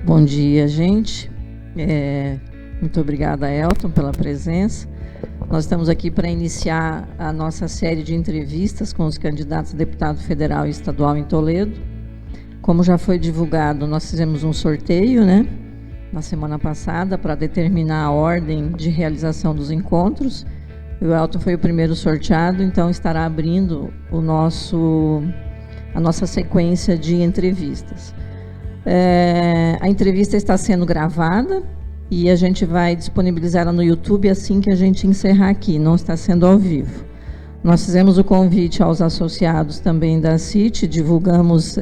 Bom dia, gente. Muito obrigada, Elton, pela presença. Nós estamos aqui para iniciar a nossa série de entrevistas com os candidatos a deputado federal e estadual em Toledo. Como já foi divulgado, nós fizemos um sorteio, né, na semana passada, para determinar a ordem de realização dos encontros. O Elton foi o primeiro sorteado, então estará abrindo a nossa sequência de entrevistas. A entrevista está sendo gravada e a gente vai disponibilizar ela no YouTube assim que a gente encerrar aqui, não está sendo ao vivo. Nós fizemos o convite aos associados também da CIT, divulgamos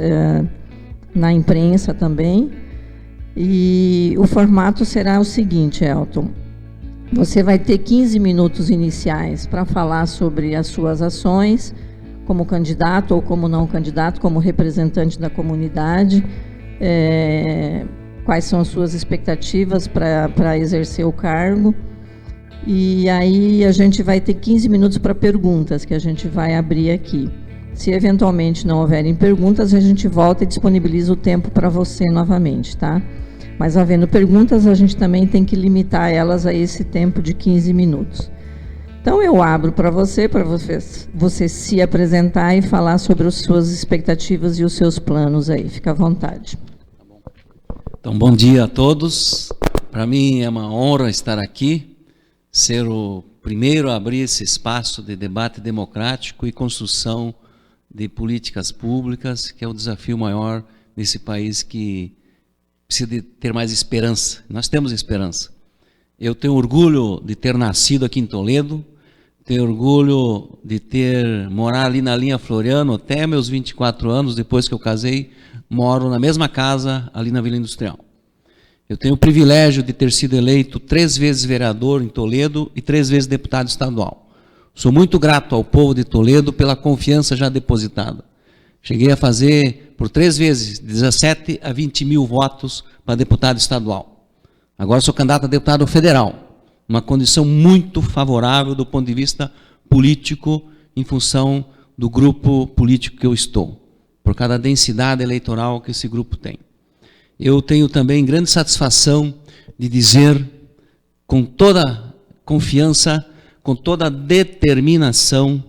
na imprensa também, e o formato será o seguinte, Elton: você vai ter 15 minutos iniciais para falar sobre as suas ações, como candidato ou como não candidato, como representante da comunidade, quais são as suas expectativas para exercer o cargo. E aí a gente vai ter 15 minutos para perguntas, que a gente vai abrir aqui. Se eventualmente não houverem perguntas, a gente volta e disponibiliza o tempo para você novamente, tá? Mas havendo perguntas, a gente também tem que limitar elas a esse tempo de 15 minutos. Então eu abro para você se apresentar e falar sobre as suas expectativas e os seus planos aí. Fica à vontade. Então, bom dia a todos. Para mim é uma honra estar aqui, ser o primeiro a abrir esse espaço de debate democrático e construção de políticas públicas, que é o desafio maior nesse país que precisa de ter mais esperança. Nós temos esperança. Eu tenho orgulho de ter nascido aqui em Toledo, tenho orgulho de morar ali na linha Floriano até meus 24 anos, depois que eu casei, moro na mesma casa ali na Vila Industrial. Eu tenho o privilégio de ter sido eleito 3 vezes vereador em Toledo e 3 vezes deputado estadual. Sou muito grato ao povo de Toledo pela confiança já depositada. Cheguei a fazer, por 3 vezes, 17 a 20 mil votos para deputado estadual. Agora sou candidato a deputado federal, uma condição muito favorável do ponto de vista político, em função do grupo político que eu estou, por causa da densidade eleitoral que esse grupo tem. Eu tenho também grande satisfação de dizer, com toda confiança, com toda determinação,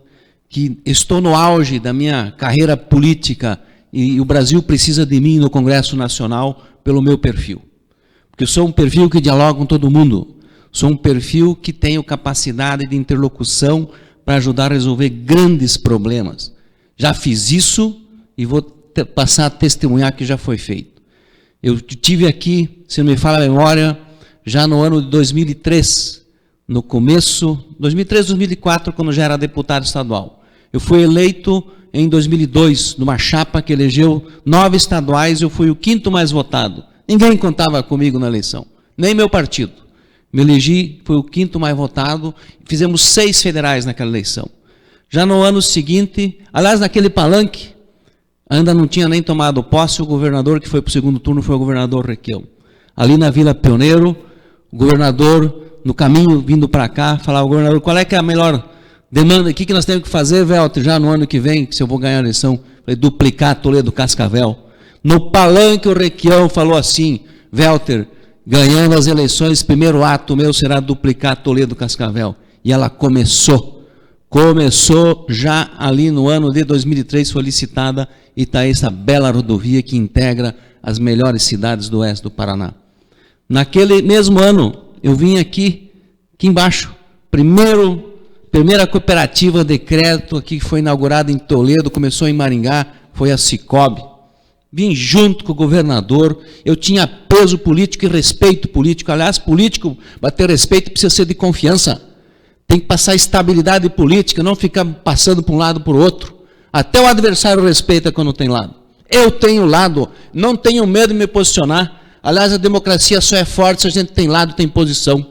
que estou no auge da minha carreira política e o Brasil precisa de mim no Congresso Nacional pelo meu perfil. Porque eu sou um perfil que dialoga com todo mundo, sou um perfil que tenho capacidade de interlocução para ajudar a resolver grandes problemas. Já fiz isso e vou passar a testemunhar que já foi feito. Eu tive aqui, se não me falha a memória, já no ano de 2003, no começo, 2003, 2004, quando já era deputado estadual. Eu fui eleito em 2002, numa chapa que elegeu 9 estaduais, eu fui o 5º mais votado. Ninguém contava comigo na eleição, nem meu partido. Me elegi, fui o 5º mais votado, fizemos 6 federais naquela eleição. Já no ano seguinte, aliás, naquele palanque, ainda não tinha nem tomado posse, o governador que foi para o 2º turno foi o governador Requião. Ali na Vila Pioneiro, o governador, no caminho vindo para cá, falava: governador, qual é que é a melhor demanda aqui que nós temos que fazer, Velter, já no ano que vem, se eu vou ganhar a eleição? Falei: duplicar Toledo Cascavel. No palanque o Requião falou assim: Velter, ganhando as eleições, primeiro ato meu será duplicar Toledo Cascavel. E ela começou já ali no ano de 2003, foi licitada, e está essa bela rodovia que integra as melhores cidades do oeste do Paraná. Naquele mesmo ano, eu vim aqui embaixo, primeira cooperativa de crédito aqui que foi inaugurada em Toledo, começou em Maringá, foi a Cicobi. Vim junto com o governador, eu tinha peso político e respeito político. Aliás, político, para ter respeito, precisa ser de confiança. Tem que passar estabilidade política, não ficar passando para um lado para o outro. Até o adversário respeita quando tem lado. Eu tenho lado, não tenho medo de me posicionar. Aliás, a democracia só é forte se a gente tem lado, tem posição.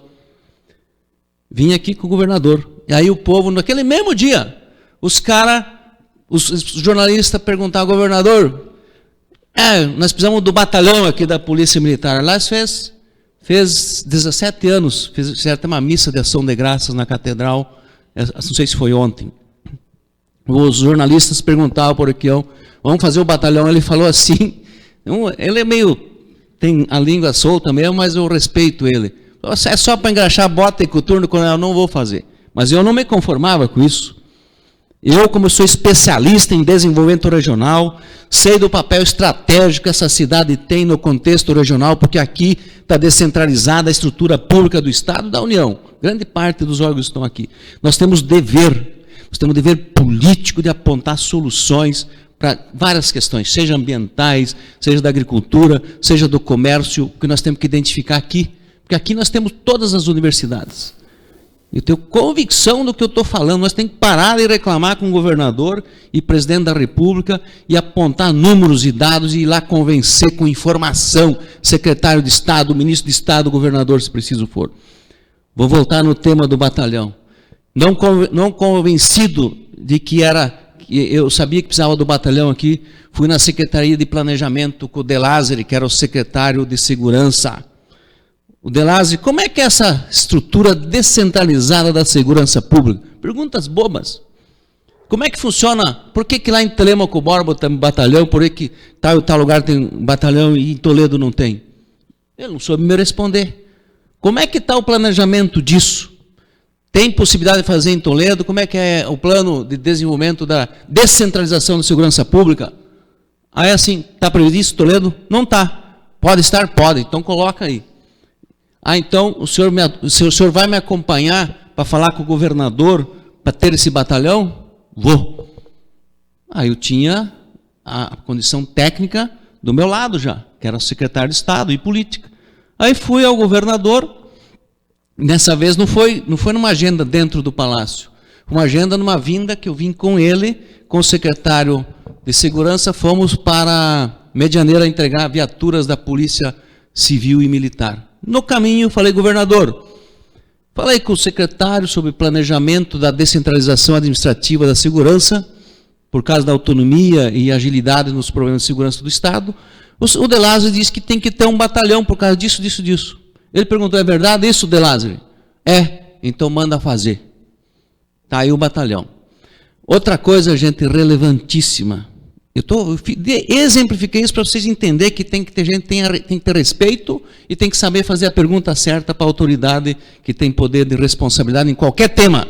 Vim aqui com o governador. E aí o povo, naquele mesmo dia, os jornalistas perguntaram: governador, nós precisamos do batalhão aqui da Polícia Militar. Aliás, fez 17 anos, fizeram até uma missa de ação de graças na catedral, não sei se foi ontem. Os jornalistas perguntavam por aqui: vamos fazer o batalhão? Ele falou assim, ele é meio tem a língua solta mesmo, mas eu respeito ele. É só para engraxar bota e coturno, eu não vou fazer. Mas eu não me conformava com isso. Eu, como sou especialista em desenvolvimento regional, sei do papel estratégico que essa cidade tem no contexto regional, porque aqui está descentralizada a estrutura pública do Estado e da União. Grande parte dos órgãos estão aqui. Nós temos dever político de apontar soluções para várias questões, seja ambientais, seja da agricultura, seja do comércio, que nós temos que identificar aqui. Porque aqui nós temos todas as universidades. Eu tenho convicção do que eu estou falando. Nós temos que parar de reclamar com o governador e presidente da República e apontar números e dados e ir lá convencer com informação, secretário de Estado, ministro de Estado, governador, se preciso for. Vou voltar no tema do batalhão. Não convencido de que eu sabia que precisava do batalhão aqui, fui na Secretaria de Planejamento com o De Lázari, que era o secretário de Segurança. O De Lázari, como é que é essa estrutura descentralizada da segurança pública? Perguntas bobas. Como é que funciona? Por que lá em Telêmaco Borba tem batalhão, por que tal lugar tem batalhão e em Toledo não tem? Ele não soube me responder. Como é que está o planejamento disso? Tem possibilidade de fazer em Toledo? Como é que é o plano de desenvolvimento da descentralização da segurança pública? Aí assim, está previsto Toledo? Não está. Pode estar? Pode. Então coloca aí. Então o senhor vai me acompanhar para falar com o governador para ter esse batalhão? Vou. Aí eu tinha a condição técnica do meu lado já, que era o secretário de Estado e política. Aí fui ao governador. Dessa vez não foi numa agenda dentro do palácio, uma agenda numa vinda que eu vim com ele, com o secretário de Segurança, fomos para Medianeira entregar viaturas da Polícia Civil e Militar. No caminho falei, governador, falei com o secretário sobre planejamento da descentralização administrativa da segurança, por causa da autonomia e agilidade nos problemas de segurança do Estado. O De Lázari disse que tem que ter um batalhão por causa disso. Ele perguntou, é verdade isso, De Lázari? É, então manda fazer. Está aí o batalhão. Outra coisa, gente, relevantíssima. Eu exemplifiquei isso para vocês entenderem que tem que ter gente, tem que ter respeito e tem que saber fazer a pergunta certa para a autoridade que tem poder de responsabilidade em qualquer tema.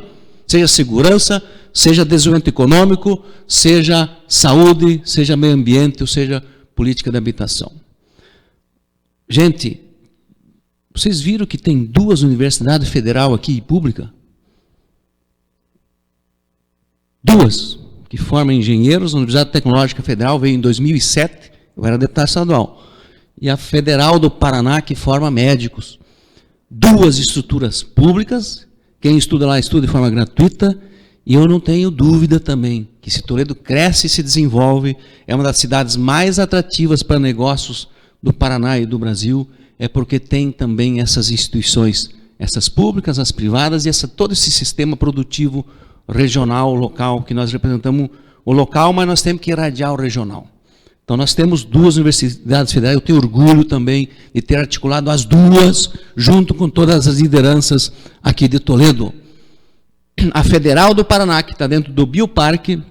Seja segurança, seja desenvolvimento econômico, seja saúde, seja meio ambiente, ou seja política de habitação. Gente, vocês viram que tem 2 universidades federal aqui, pública? 2, que formam engenheiros. A Universidade Tecnológica Federal veio em 2007, eu era deputado estadual. E a Federal do Paraná, que forma médicos. 2 estruturas públicas, quem estuda lá estuda de forma gratuita, e eu não tenho dúvida também que se Toledo cresce e se desenvolve, é uma das cidades mais atrativas para negócios do Paraná e do Brasil, é porque tem também essas instituições, essas públicas, as privadas, e todo esse sistema produtivo regional, local, que nós representamos o local, mas nós temos que irradiar o regional. Então nós temos 2 universidades federais, eu tenho orgulho também de ter articulado as 2, junto com todas as lideranças aqui de Toledo. A Federal do Paraná, que está dentro do Bioparque,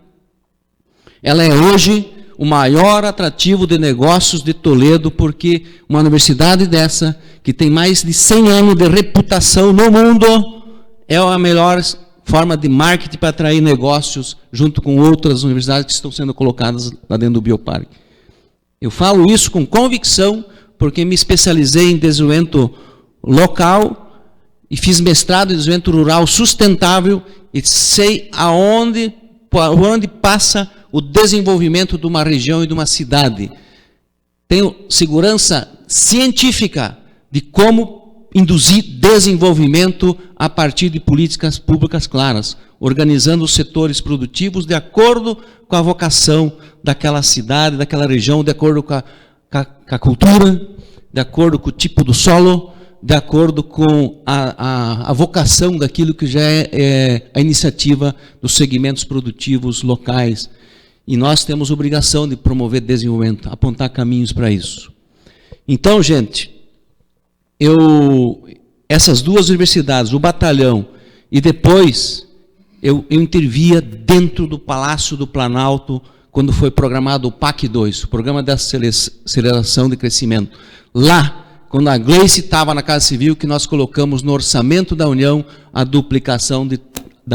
ela é hoje o maior atrativo de negócios de Toledo, porque uma universidade dessa, que tem mais de 100 anos de reputação no mundo, é a melhor forma de marketing para atrair negócios, junto com outras universidades que estão sendo colocadas lá dentro do Bioparque. Eu falo isso com convicção, porque me especializei em desenvolvimento local e fiz mestrado em desenvolvimento rural sustentável e sei por onde passa o desenvolvimento de uma região e de uma cidade. Tenho segurança científica de como induzir desenvolvimento a partir de políticas públicas claras, organizando os setores produtivos de acordo com a vocação daquela cidade, daquela região, de acordo com a cultura, de acordo com o tipo do solo, de acordo com a vocação daquilo que já é a iniciativa dos segmentos produtivos locais. E nós temos obrigação de promover desenvolvimento, apontar caminhos para isso. Então, gente, essas 2 universidades, o batalhão, e depois eu intervia dentro do Palácio do Planalto quando foi programado o PAC 2, o Programa de Aceleração de Crescimento. Lá, quando a Gleice estava na Casa Civil, que nós colocamos no orçamento da União a duplicação da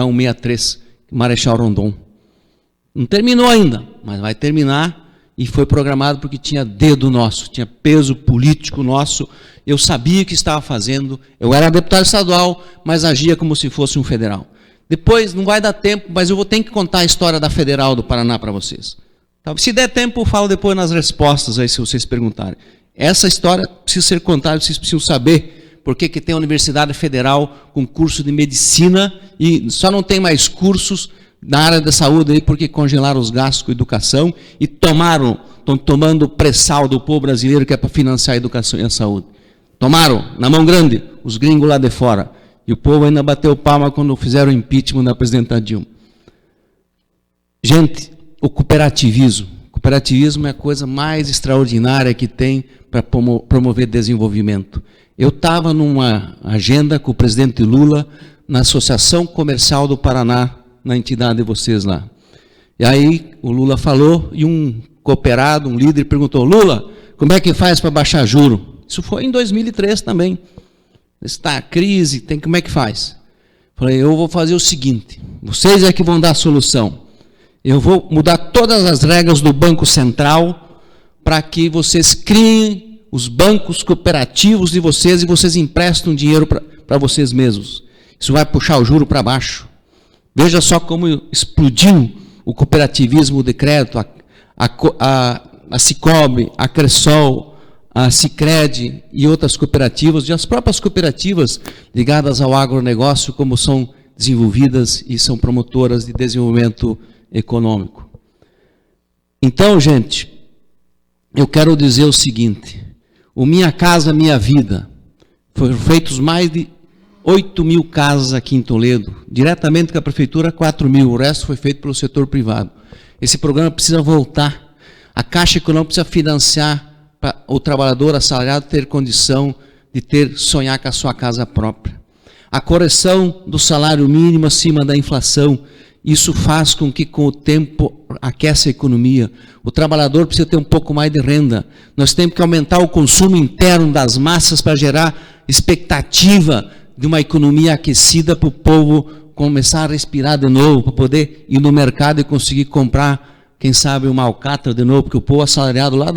163, Marechal Rondon. Não terminou ainda, mas vai terminar, e foi programado porque tinha dedo nosso, tinha peso político nosso. Eu sabia o que estava fazendo, eu era deputado estadual, mas agia como se fosse um federal. Depois, não vai dar tempo, mas eu vou ter que contar a história da Federal do Paraná para vocês. Se der tempo, eu falo depois nas respostas, aí, se vocês perguntarem. Essa história precisa ser contada, vocês precisam saber por que tem a Universidade Federal com curso de medicina e só não tem mais cursos na área da saúde aí porque congelaram os gastos com educação e estão tomando o pré-sal do povo brasileiro que é para financiar a educação e a saúde. Tomaram, na mão grande, os gringos lá de fora. E o povo ainda bateu palma quando fizeram o impeachment da presidenta Dilma. Gente, o cooperativismo. O cooperativismo é a coisa mais extraordinária que tem para promover desenvolvimento. Eu estava numa agenda com o presidente Lula na Associação Comercial do Paraná, na entidade de vocês lá. E aí o Lula falou e um cooperado, um líder, perguntou, Lula, como é que faz para baixar juro? Isso foi em 2003 também. Está a crise, como é que faz? Falei, eu vou fazer o seguinte, vocês é que vão dar a solução. Eu vou mudar todas as regras do Banco Central para que vocês criem os bancos cooperativos de vocês e vocês emprestam dinheiro para vocês mesmos. Isso vai puxar o juro para baixo. Veja só como explodiu o cooperativismo de crédito, a Cicobi, a Cressol, a Sicredi e outras cooperativas, e as próprias cooperativas ligadas ao agronegócio, como são desenvolvidas e são promotoras de desenvolvimento econômico. Então, gente, eu quero dizer o seguinte, o Minha Casa Minha Vida, foram feitos mais de 8.000 casas aqui em Toledo, diretamente com a prefeitura 4.000, o resto foi feito pelo setor privado. Esse programa precisa voltar, a Caixa Econômica precisa financiar para o trabalhador assalariado ter condição de sonhar com a sua casa própria. A correção do salário mínimo acima da inflação, isso faz com que com o tempo aqueça a economia. O trabalhador precisa ter um pouco mais de renda. Nós temos que aumentar o consumo interno das massas para gerar expectativa de uma economia aquecida para o povo começar a respirar de novo, para poder ir no mercado e conseguir comprar, quem sabe, uma alcatra de novo, porque o povo assalariado lá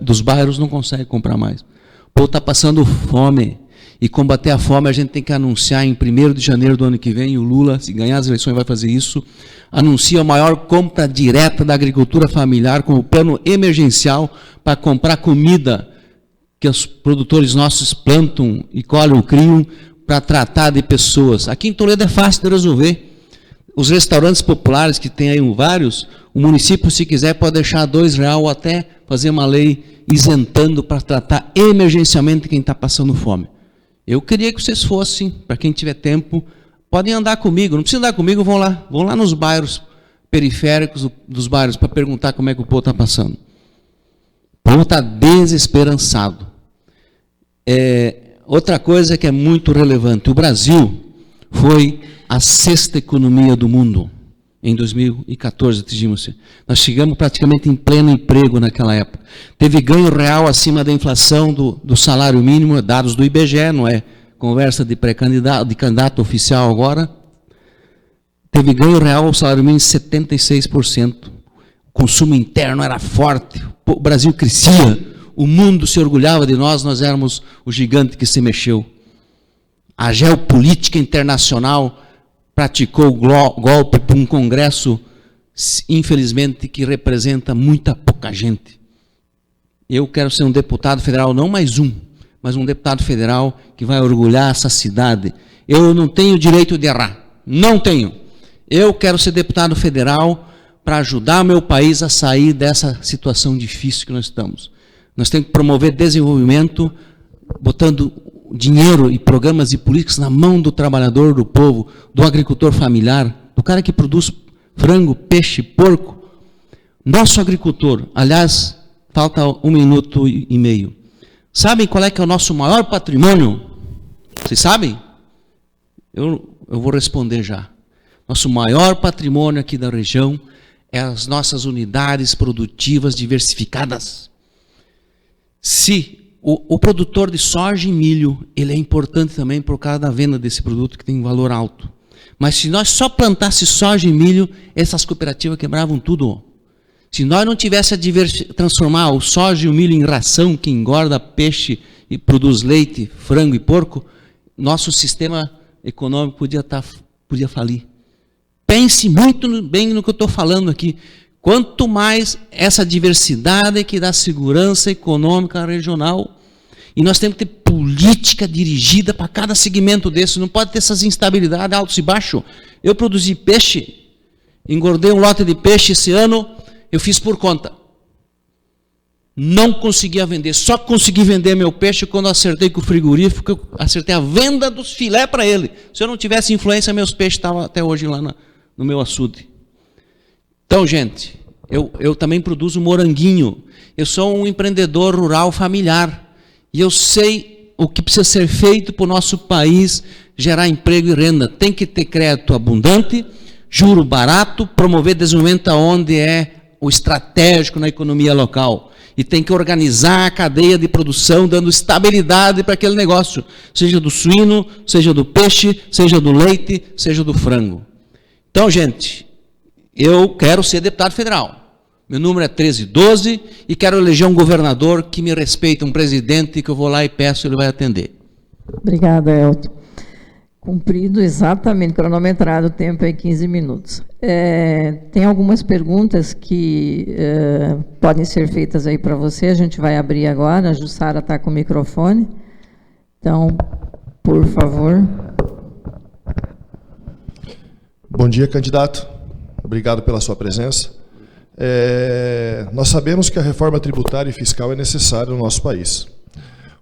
dos bairros não consegue comprar mais. O povo está passando fome, e combater a fome a gente tem que anunciar em 1º de janeiro do ano que vem, o Lula, se ganhar as eleições, vai fazer isso, anuncia a maior compra direta da agricultura familiar, como plano emergencial para comprar comida que os produtores nossos plantam e colhem ou criam para tratar de pessoas. Aqui em Toledo é fácil de resolver. Os restaurantes populares, que tem aí vários, o município, se quiser, pode deixar R$2 ou até fazer uma lei isentando para tratar emergencialmente quem está passando fome. Eu queria que vocês fossem, para quem tiver tempo, podem andar comigo, não precisa andar comigo, vão lá nos bairros periféricos dos bairros para perguntar como é que o povo está passando. O povo está desesperançado. Outra coisa que é muito relevante, o Brasil foi a 6ª economia do mundo em 2014, atingimos. Nós chegamos praticamente em pleno emprego naquela época. Teve ganho real acima da inflação do salário mínimo, dados do IBGE, não é conversa de pré-candidato, de candidato oficial agora. Teve ganho real ao salário mínimo de 76%. O consumo interno era forte, o Brasil crescia. O mundo se orgulhava de nós éramos o gigante que se mexeu. A geopolítica internacional praticou o golpe para um congresso, infelizmente, que representa muita pouca gente. Eu quero ser um deputado federal, não mais um, mas um deputado federal que vai orgulhar essa cidade. Eu não tenho direito de errar, não tenho. Eu quero ser deputado federal para ajudar o meu país a sair dessa situação difícil que nós estamos. Nós temos que promover desenvolvimento, botando dinheiro e programas e políticas na mão do trabalhador, do povo, do agricultor familiar, do cara que produz frango, peixe, porco. Nosso agricultor, aliás, falta 1 minuto e meio. Sabem qual é que é o nosso maior patrimônio? Vocês sabem? Eu vou responder já. Nosso maior patrimônio aqui da região é as nossas unidades produtivas diversificadas. Se o produtor de soja e milho, ele é importante também por causa da venda desse produto que tem valor alto. Mas se nós só plantasse soja e milho, essas cooperativas quebravam tudo. Se nós não tivéssemos a transformar o soja e o milho em ração que engorda peixe e produz leite, frango e porco, nosso sistema econômico podia falir. Pense muito bem no que eu estou falando aqui. Quanto mais essa diversidade que dá segurança econômica regional, e nós temos que ter política dirigida para cada segmento desse, não pode ter essas instabilidades, altos e baixos. Eu produzi peixe, engordei um lote de peixe esse ano, eu fiz por conta. Não conseguia vender, só consegui vender meu peixe quando eu acertei com o frigorífico, eu acertei a venda dos filé para ele. Se eu não tivesse influência, meus peixes estavam até hoje lá no meu açude. Então, gente, eu também produzo moranguinho. Eu sou um empreendedor rural familiar. E eu sei o que precisa ser feito para o nosso país gerar emprego e renda. Tem que ter crédito abundante, juro barato, promover desenvolvimento onde é o estratégico na economia local. E tem que organizar a cadeia de produção, dando estabilidade para aquele negócio, seja do suíno, seja do peixe, seja do leite, seja do frango. Então, gente, eu quero ser deputado federal. Meu número é 1312 e quero eleger um governador que me respeite, um presidente que eu vou lá e peço, ele vai atender. Obrigada, Elton. Cumprido exatamente, cronometrado, o tempo é 15 minutos. Tem algumas perguntas que podem ser feitas aí para você, a gente vai abrir agora, a Jussara está com o microfone. Então, por favor. Bom dia, candidato. Obrigado pela sua presença. Nós sabemos que a reforma tributária e fiscal é necessária no nosso país.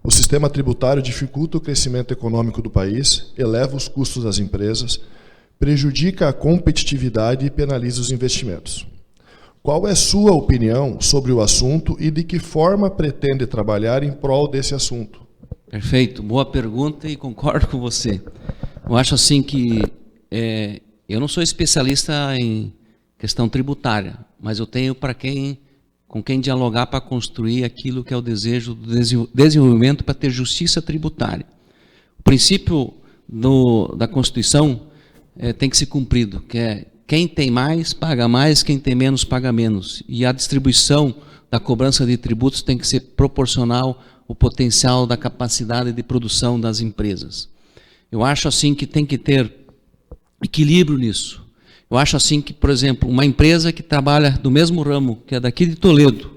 O sistema tributário dificulta o crescimento econômico do país, eleva os custos das empresas, prejudica a competitividade e penaliza os investimentos. Qual é sua opinião sobre o assunto e de que forma pretende trabalhar em prol desse assunto? Perfeito, boa pergunta e concordo com você. Eu acho assim que eu não sou especialista em questão tributária, mas eu tenho com quem dialogar para construir aquilo que é o desejo do desenvolvimento para ter justiça tributária. O princípio da Constituição tem que ser cumprido, que é quem tem mais, paga mais, quem tem menos, paga menos. E a distribuição da cobrança de tributos tem que ser proporcional ao potencial da capacidade de produção das empresas. Eu acho assim que tem que ter equilíbrio nisso. Eu acho assim que, por exemplo, uma empresa que trabalha do mesmo ramo, que é daqui de Toledo,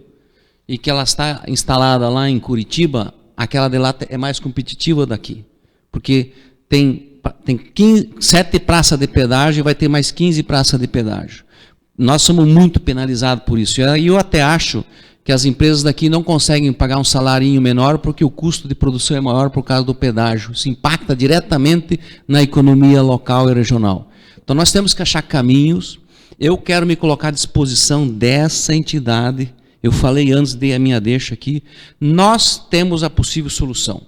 e que ela está instalada lá em Curitiba, aquela de lá é mais competitiva daqui. Porque tem 7 praças de pedágio e vai ter mais 15 praças de pedágio. Nós somos muito penalizados por isso. E eu até acho que as empresas daqui não conseguem pagar um salarinho menor porque o custo de produção é maior por causa do pedágio. Isso impacta diretamente na economia local e regional. Então, nós temos que achar caminhos. Eu quero me colocar à disposição dessa entidade. Eu falei antes, dei a minha deixa aqui. Nós temos a possível solução.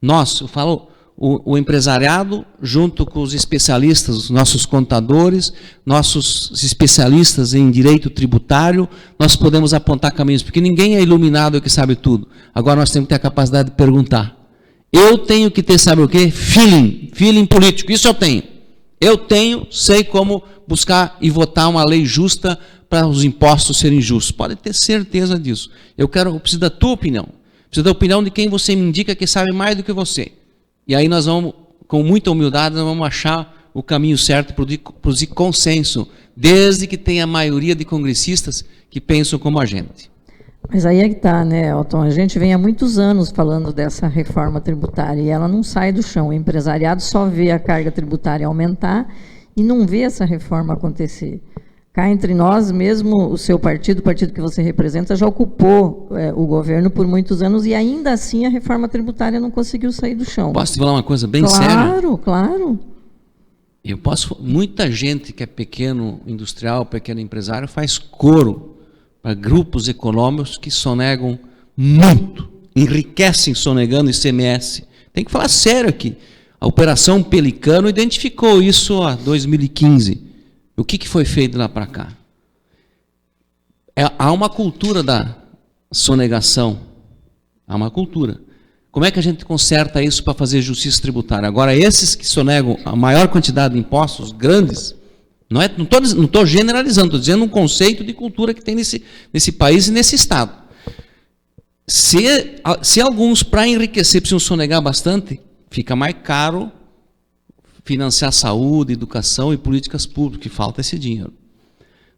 Eu falo, o empresariado, junto com os especialistas, os nossos contadores, nossos especialistas em direito tributário, nós podemos apontar caminhos, porque ninguém é iluminado que sabe tudo. Agora, nós temos que ter a capacidade de perguntar. Eu tenho que ter, sabe o quê? Feeling político. Isso eu tenho. Sei como buscar e votar uma lei justa para os impostos serem justos. Pode ter certeza disso. Eu preciso da tua opinião. Preciso da opinião de quem você me indica que sabe mais do que você. E aí nós vamos, com muita humildade, nós vamos achar o caminho certo para produzir consenso, desde que tenha a maioria de congressistas que pensam como a gente. Mas aí é que está, né, Elton? A gente vem há muitos anos falando dessa reforma tributária e ela não sai do chão. O empresariado só vê a carga tributária aumentar e não vê essa reforma acontecer. Cá entre nós, mesmo o seu partido, o partido que você representa, já ocupou o governo por muitos anos e ainda assim a reforma tributária não conseguiu sair do chão. Posso te falar uma coisa bem séria? Claro, claro. Muita gente que é pequeno industrial, pequeno empresário, faz coro para grupos econômicos que sonegam muito, enriquecem sonegando ICMS. Tem que falar sério aqui. A Operação Pelicano identificou isso em 2015. O que foi feito lá para cá? há uma cultura da sonegação, há uma cultura. Como é que a gente conserta isso para fazer justiça tributária? Agora, esses que sonegam a maior quantidade de impostos, grandes, não estou generalizando, estou dizendo um conceito de cultura que tem nesse país e nesse Estado. Se alguns, para enriquecer, precisam sonegar bastante, fica mais caro financiar saúde, educação e políticas públicas, que falta esse dinheiro.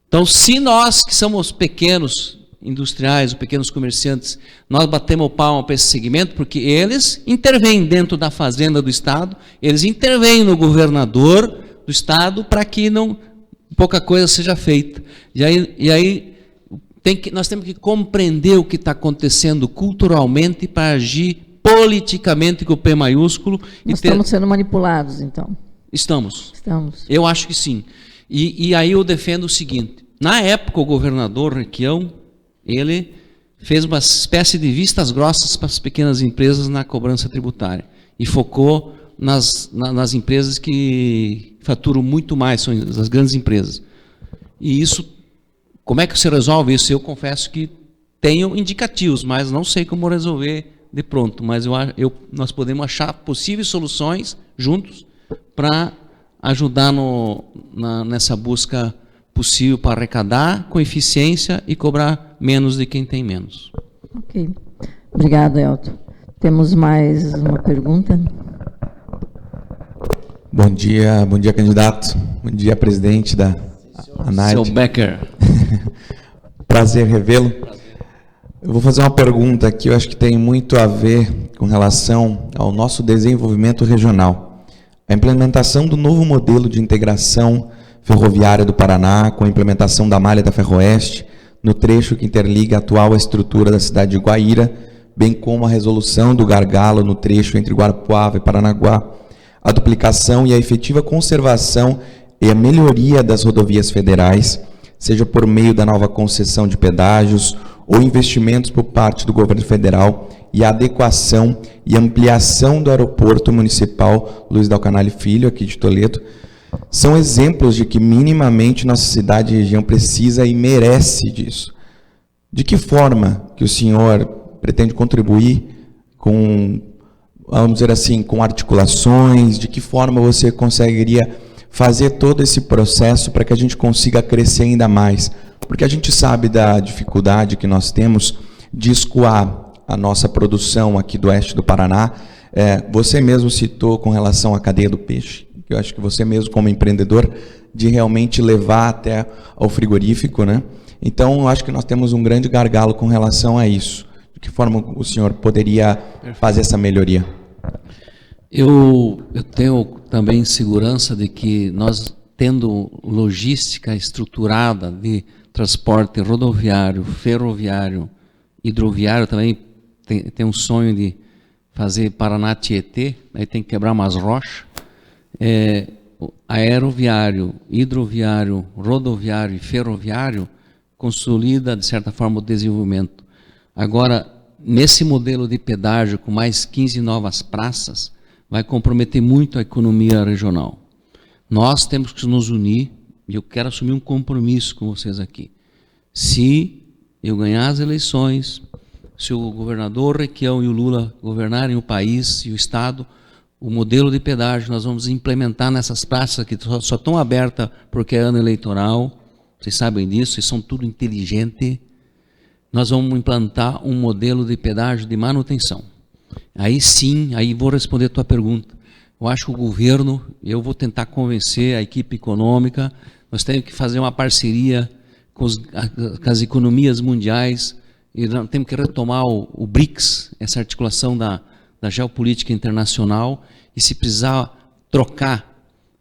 Então, se nós que somos pequenos industriais, ou pequenos comerciantes, nós batemos palma para esse segmento, porque eles intervêm dentro da fazenda do Estado, eles intervêm no governador do Estado para que pouca coisa seja feita. E aí nós temos que compreender o que está acontecendo culturalmente para agir politicamente com o P maiúsculo. Nós estamos sendo manipulados, então. Estamos. Eu acho que sim. E aí eu defendo o seguinte, na época o governador Requião, ele fez uma espécie de vistas grossas para as pequenas empresas na cobrança tributária e focou nas empresas que faturam muito mais, são as grandes empresas. E isso, como é que se resolve isso? Eu confesso que tenho indicativos, mas não sei como resolver de pronto, mas nós podemos achar possíveis soluções juntos para ajudar nessa busca possível para arrecadar com eficiência e cobrar menos de quem tem menos. Ok. Obrigado, Elton. Temos mais uma pergunta? Bom dia, candidato. Bom dia, presidente da ANAD. Seu Becker. Prazer revê-lo. Eu vou fazer uma pergunta que eu acho que tem muito a ver com relação ao nosso desenvolvimento regional. A implementação do novo modelo de integração ferroviária do Paraná, com a implementação da malha da Ferroeste, no trecho que interliga a atual estrutura da cidade de Guaíra, bem como a resolução do gargalo no trecho entre Guarapuava e Paranaguá, a duplicação e a efetiva conservação e a melhoria das rodovias federais, seja por meio da nova concessão de pedágios ou investimentos por parte do governo federal e a adequação e ampliação do aeroporto municipal Luiz Del Canale Filho, aqui de Toledo, são exemplos de que minimamente nossa cidade e região precisa e merece disso. De que forma que o senhor pretende contribuir com, vamos dizer assim, com articulações, de que forma você conseguiria fazer todo esse processo para que a gente consiga crescer ainda mais? Porque a gente sabe da dificuldade que nós temos de escoar a nossa produção aqui do oeste do Paraná. Você mesmo citou com relação à cadeia do peixe. Eu acho que você mesmo, como empreendedor, de realmente levar até ao frigorífico, né? Então, eu acho que nós temos um grande gargalo com relação a isso. De que forma o senhor poderia fazer essa melhoria? Eu tenho também segurança de que nós, tendo logística estruturada de transporte rodoviário, ferroviário, hidroviário, também tem um sonho de fazer Paraná-Tietê, aí tem que quebrar umas rochas, aeroviário, hidroviário, rodoviário e ferroviário consolida, de certa forma, o desenvolvimento. Agora, nesse modelo de pedágio, com mais 15 novas praças, vai comprometer muito a economia regional. Nós temos que nos unir, e eu quero assumir um compromisso com vocês aqui. Se eu ganhar as eleições, se o governador Requião e o Lula governarem o país e o Estado, o modelo de pedágio nós vamos implementar nessas praças que só estão abertas porque é ano eleitoral, vocês sabem disso, vocês são tudo inteligente. Nós vamos implantar um modelo de pedágio de manutenção. Aí sim, aí vou responder a tua pergunta. Eu acho que o governo, eu vou tentar convencer a equipe econômica, nós temos que fazer uma parceria com as economias mundiais, e nós temos que retomar o BRICS, essa articulação da geopolítica internacional, e se precisar trocar,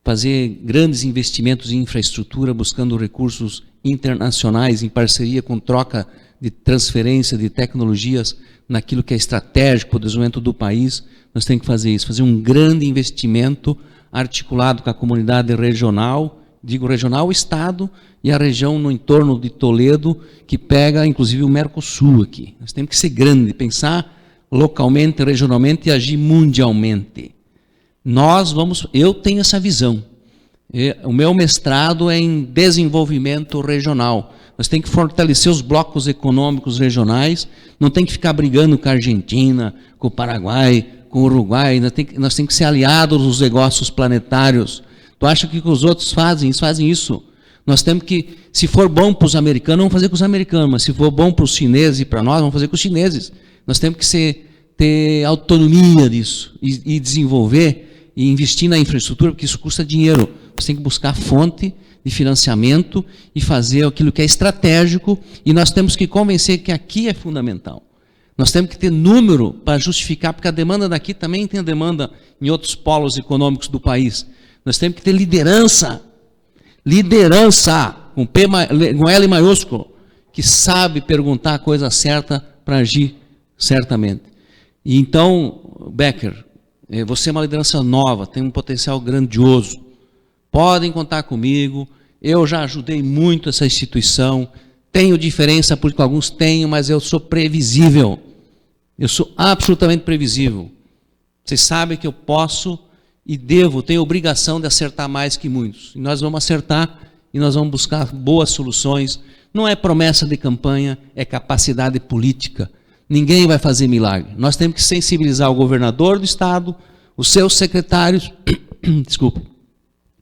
fazer grandes investimentos em infraestrutura, buscando recursos internacionais em parceria com troca de transferência de tecnologias naquilo que é estratégico para o desenvolvimento do país, nós temos que fazer isso, fazer um grande investimento articulado com a comunidade regional, digo regional, o Estado e a região no entorno de Toledo, que pega inclusive o Mercosul aqui. Nós temos que ser grande, pensar localmente, regionalmente e agir mundialmente. Eu tenho essa visão. O meu mestrado é em desenvolvimento regional. Nós temos que fortalecer os blocos econômicos regionais, não tem que ficar brigando com a Argentina, com o Paraguai, com o Uruguai, nós temos que ser aliados dos negócios planetários. Tu acha que os outros fazem? Eles fazem isso. Nós temos que, se for bom para os americanos, vamos fazer com os americanos, mas se for bom para os chineses e para nós, vamos fazer com os chineses. Nós temos que ter autonomia disso e desenvolver e investir na infraestrutura, porque isso custa dinheiro. Você tem que buscar fonte de financiamento e fazer aquilo que é estratégico, e nós temos que convencer que aqui é fundamental. Nós temos que ter número para justificar, porque a demanda daqui também tem a demanda em outros polos econômicos do país. Nós temos que ter liderança, com L maiúsculo, que sabe perguntar a coisa certa para agir certamente. E então, Becker, você é uma liderança nova, tem um potencial grandioso. Podem contar comigo, eu já ajudei muito essa instituição, tenho diferença política, alguns tenho, mas eu sou previsível. Eu sou absolutamente previsível. Vocês sabem que eu posso e devo, tenho obrigação de acertar mais que muitos. E nós vamos acertar e nós vamos buscar boas soluções. Não é promessa de campanha, é capacidade política. Ninguém vai fazer milagre. Nós temos que sensibilizar o governador do estado, os seus secretários, desculpa,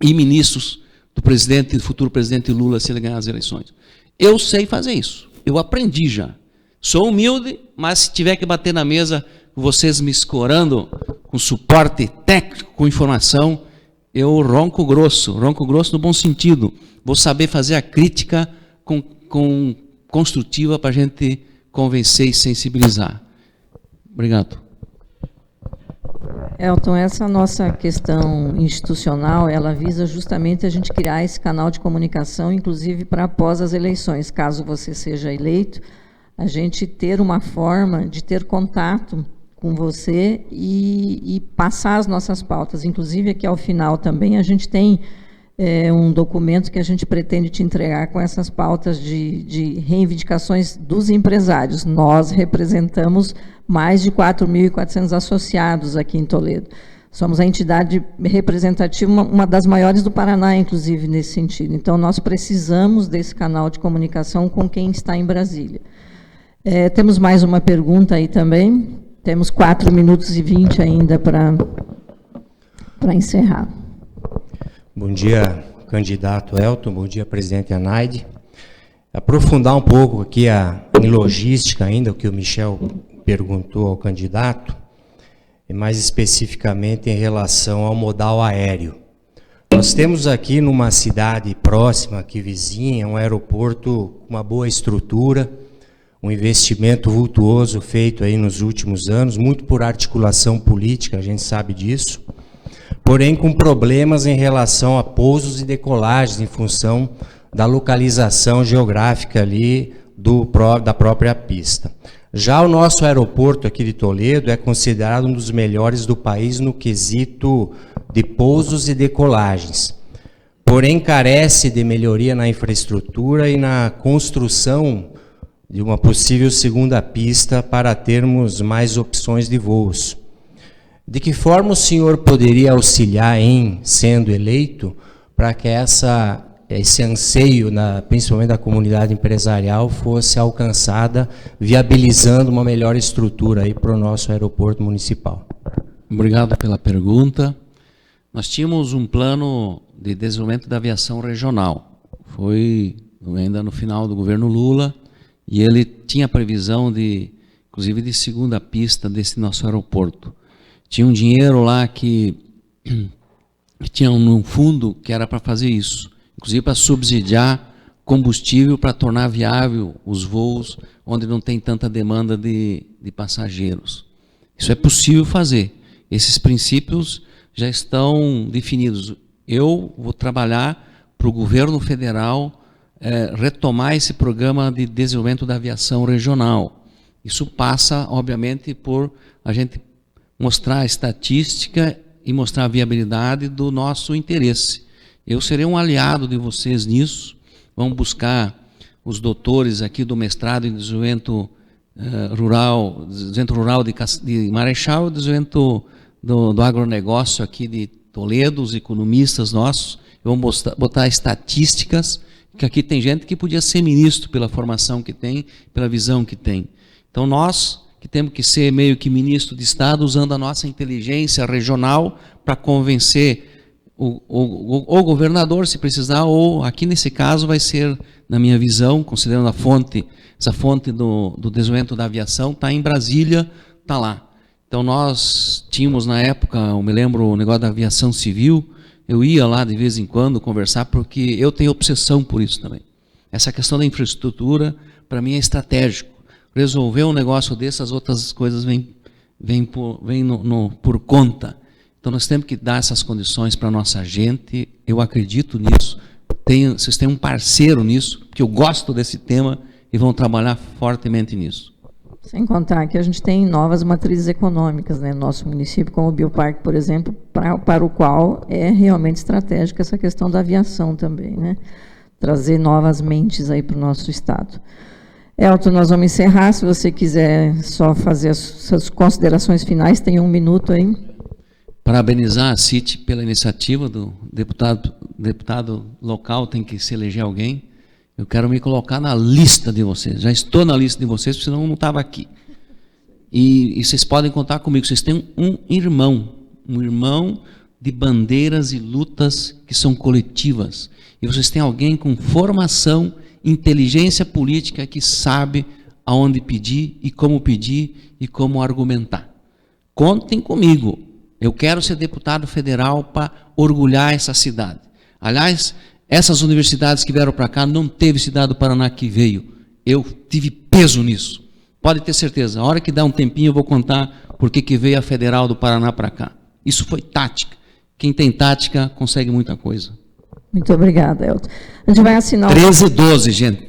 e ministros do presidente, do futuro presidente Lula, se ele ganhar as eleições. Eu sei fazer isso. Eu aprendi já. Sou humilde, mas se tiver que bater na mesa, vocês me escorando com suporte técnico, com informação, eu ronco grosso no bom sentido. Vou saber fazer a crítica construtiva para a gente convencer e sensibilizar. Obrigado. Elton, essa nossa questão institucional, ela visa justamente a gente criar esse canal de comunicação, inclusive para após as eleições, caso você seja eleito, a gente ter uma forma de ter contato com você e passar as nossas pautas. Inclusive, aqui ao final também, a gente tem um documento que a gente pretende te entregar com essas pautas de reivindicações dos empresários. Nós representamos mais de 4.400 associados aqui em Toledo. Somos a entidade representativa, uma das maiores do Paraná, inclusive, nesse sentido. Então, nós precisamos desse canal de comunicação com quem está em Brasília. Temos mais uma pergunta aí também. Temos 4 minutos e 20 ainda para encerrar. Bom dia, candidato Elton. Bom dia, presidente Anaide. Aprofundar um pouco aqui em logística ainda, o que o Michel perguntou ao candidato, e mais especificamente em relação ao modal aéreo. Nós temos aqui numa cidade próxima, aqui vizinha, um aeroporto com uma boa estrutura, um investimento vultuoso feito aí nos últimos anos, muito por articulação política, a gente sabe disso, porém com problemas em relação a pousos e decolagens em função da localização geográfica ali da própria pista. Já o nosso aeroporto aqui de Toledo é considerado um dos melhores do país no quesito de pousos e decolagens, porém carece de melhoria na infraestrutura e na construção de uma possível segunda pista para termos mais opções de voos. De que forma o senhor poderia auxiliar sendo eleito, para que esse anseio, principalmente da comunidade empresarial, fosse alcançada, viabilizando uma melhor estrutura aí para o nosso aeroporto municipal? Obrigado pela pergunta. Nós tínhamos um plano de desenvolvimento da aviação regional. Foi ainda no final do governo Lula, e ele tinha previsão inclusive de segunda pista desse nosso aeroporto. Tinha um dinheiro lá que tinha um fundo que era para fazer isso, inclusive para subsidiar combustível para tornar viável os voos onde não tem tanta demanda de passageiros. Isso é possível fazer. Esses princípios já estão definidos. Eu vou trabalhar para o governo federal retomar esse programa de desenvolvimento da aviação regional. Isso passa, obviamente, por a gente mostrar a estatística e mostrar a viabilidade do nosso interesse. Eu serei um aliado de vocês nisso. Vamos buscar os doutores aqui do mestrado em desenvolvimento rural de Marechal, desenvolvimento do agronegócio aqui de Toledo, os economistas nossos. vamos botar estatísticas, que aqui tem gente que podia ser ministro pela formação que tem, pela visão que tem. Então nós que temos que ser meio que ministro de Estado, usando a nossa inteligência regional para convencer o governador, se precisar, ou aqui nesse caso vai ser, na minha visão, considerando a fonte, essa fonte do desenvolvimento da aviação, está em Brasília, está lá. Então nós tínhamos na época, eu me lembro o negócio da aviação civil, eu ia lá de vez em quando conversar, porque eu tenho obsessão por isso também. Essa questão da infraestrutura, para mim, é estratégico. Resolver um negócio dessas outras coisas vem por conta. Então nós temos que dar essas condições para a nossa gente, eu acredito nisso, vocês têm um parceiro nisso, porque eu gosto desse tema e vão trabalhar fortemente nisso. Sem contar que a gente tem novas matrizes econômicas, né, no nosso município, como o Bioparque, por exemplo, para o qual é realmente estratégica essa questão da aviação também, né? Trazer novas mentes aí para o nosso estado. Elton, nós vamos encerrar. Se você quiser só fazer as suas considerações finais, tem 1 minuto aí. Parabenizar a CIT pela iniciativa do deputado local, tem que se eleger alguém. Eu quero me colocar na lista de vocês. Já estou na lista de vocês, porque senão eu não estava aqui. E vocês podem contar comigo. Vocês têm um irmão de bandeiras e lutas que são coletivas. E vocês têm alguém com formação, inteligência política que sabe aonde pedir e como argumentar. Contem comigo. Eu quero ser deputado federal para orgulhar essa cidade. Aliás, essas universidades que vieram para cá, não teve cidade do Paraná que veio. Eu tive peso nisso. Pode ter certeza. A hora que dá um tempinho eu vou contar por que veio a Federal do Paraná para cá. Isso foi tática. Quem tem tática consegue muita coisa. Muito obrigada, Elton. A gente vai assinar... 13 e 12, gente.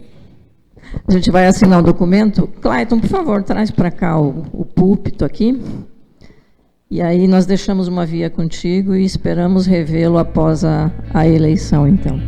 A gente vai assinar o documento. Clayton, por favor, traz para cá o púlpito aqui. E aí nós deixamos uma via contigo e esperamos revê-lo após a eleição, então.